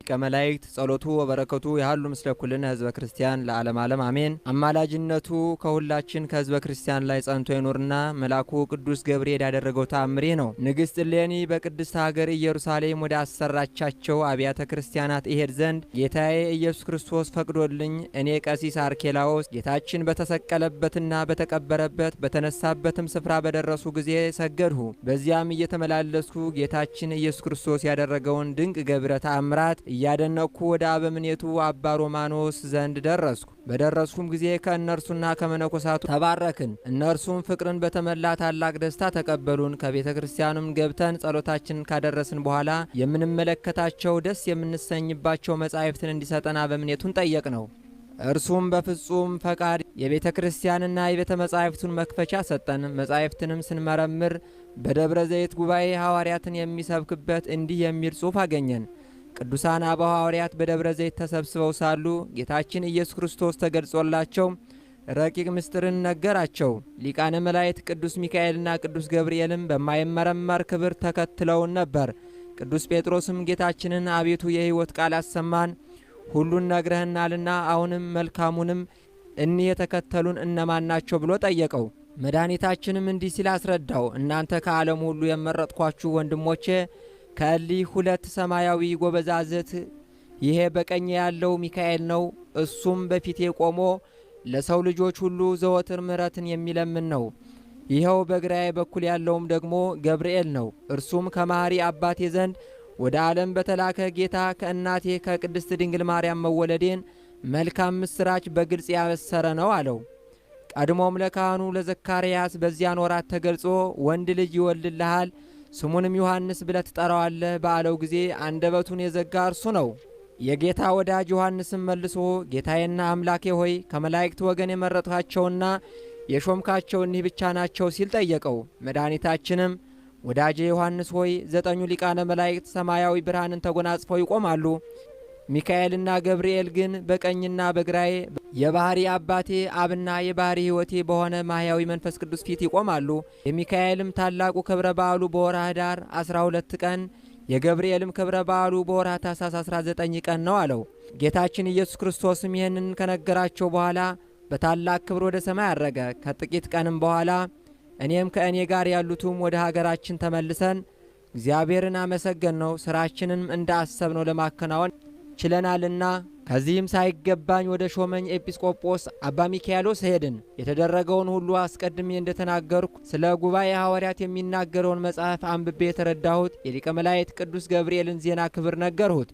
ከመላእክት ጸሎቱ ወበረከቱ ያህሉ ምስለ ኩልነ ህዝበ ክርስቲያን ለዓለም ዓለም አሜን። አማላጅነቱ ከሁላችን ከህዝበ ክርስቲያን ላይ ጸንቶ ይኖርና መልአኩ ቅዱስ ገብርኤል ያደረገው ተአምሬ ነው። ንግሥት እሌኒ በቅድስት ሀገር ኢየሩሳሌም ወደ አሰራቻቸው አብያተ ክርስቲያናት እሄድ ዘንድ ጌታዬ ኢየሱስ ክርስቶስ ፈቅዶልኝ እኔ ቀሲስ አርኬላዎስ ጌታችን በተሰቀለበትና በተቀበረበት በተነሳበትም ስፍራ በደረሱ ጊዜ ሰገድሁ። በዚያም እየተመላለስኩ ጌታችን ኢየሱስ ክርስቶስ ያደረገውን ድንቅ ገብረ ተአምራት እያደነቅኩ ወደ አበምኔቱ አባ ሮማኖስ ዘንድ ደረስኩ። በደረስኩም ጊዜ ከእነርሱና ከመነኮሳቱ ተባረክን። እነርሱም ፍቅርን በተመላ ታላቅ ደስታ ተቀበሉን። ከቤተ ክርስቲያኑም ገብተን ጸሎታችንን ካደረስን በኋላ የምንመለከታቸው ደስ የምንሰኝባቸው መጻሕፍትን እንዲሰጠን አበምኔቱን ጠየቅ ነው። እርሱም በፍጹም ፈቃድ የቤተ ክርስቲያንና የቤተ መጻሕፍቱን መክፈቻ ሰጠን። መጻሕፍትንም ስንመረምር በደብረ ዘይት ጉባኤ ሐዋርያትን የሚሰብክበት እንዲህ የሚል ጽሑፍ አገኘን። ቅዱሳን አበው ሐዋርያት በደብረ ዘይት ተሰብስበው ሳሉ ጌታችን ኢየሱስ ክርስቶስ ተገልጾላቸው ረቂቅ ምስጢርን ነገራቸው። ሊቃነ መላእክት ቅዱስ ሚካኤልና ቅዱስ ገብርኤልም በማይመረመር ክብር ተከትለውን ነበር። ቅዱስ ጴጥሮስም ጌታችንን አቤቱ የሕይወት ቃል አሰማን፣ ሁሉን ነግረህናልና አሁንም መልካሙንም እኒህ የተከተሉን እነማን ናቸው ብሎ ጠየቀው። መድኃኒታችንም እንዲህ ሲል አስረዳው። እናንተ ከዓለም ሁሉ የመረጥኳችሁ ወንድሞቼ ከእሊህ ሁለት ሰማያዊ ጎበዛዝት ይሄ በቀኝ ያለው ሚካኤል ነው። እሱም በፊቴ ቆሞ ለሰው ልጆች ሁሉ ዘወትር ምሕረትን የሚለምን ነው። ይኸው በግራዬ በኩል ያለውም ደግሞ ገብርኤል ነው። እርሱም ከማኅሪ አባቴ ዘንድ ወደ ዓለም በተላከ ጌታ ከእናቴ ከቅድስት ድንግል ማርያም መወለዴን መልካም ምስራች በግልጽ ያበሰረ ነው አለው። ቀድሞም ለካህኑ ለዘካርያስ በዚያን ወራት ተገልጾ ወንድ ልጅ ይወልድልሃል ስሙንም ዮሐንስ ብለህ ትጠራዋለህ ባለው ጊዜ አንደበቱን የዘጋ እርሱ ነው። የጌታ ወዳጅ ዮሐንስም መልሶ ጌታዬና አምላኬ ሆይ ከመላእክት ወገን የመረጥካቸውና የሾምካቸው እኒህ ብቻ ናቸው ሲል ጠየቀው። መድኃኒታችንም ወዳጄ ዮሐንስ ሆይ 9 ሊቃነ መላእክት ሰማያዊ ብርሃንን ተጎናጽፈው ይቆማሉ። ሚካኤልና ገብርኤል ግን በቀኝና በግራዬ የባህሪ አባቴ አብና የባህሪ ሕይወቴ በሆነ ማህያዊ መንፈስ ቅዱስ ፊት ይቆማሉ። የሚካኤልም ታላቁ ክብረ በዓሉ በወርኃ ኅዳር 12 ቀን የገብርኤልም ክብረ በዓሉ በወርኃ ታኅሳስ 19 ቀን ነው አለው። ጌታችን ኢየሱስ ክርስቶስም ይህንን ከነገራቸው በኋላ በታላቅ ክብር ወደ ሰማይ አረገ። ከጥቂት ቀንም በኋላ እኔም ከእኔ ጋር ያሉትም ወደ ሀገራችን ተመልሰን እግዚአብሔርን አመሰገን ነው። ሥራችንም እንደ አሰብነው ለማከናወን ችለናልና ከዚህም ሳይገባኝ ወደ ሾመኝ ኤጲስቆጶስ አባ ሚካኤሎስ ሄድን። የተደረገውን ሁሉ አስቀድሜ እንደተናገርኩ ስለ ጉባኤ ሐዋርያት የሚናገረውን መጽሐፍ አንብቤ የተረዳሁት የሊቀ መላእክት ቅዱስ ገብርኤልን ዜና ክብር ነገርሁት።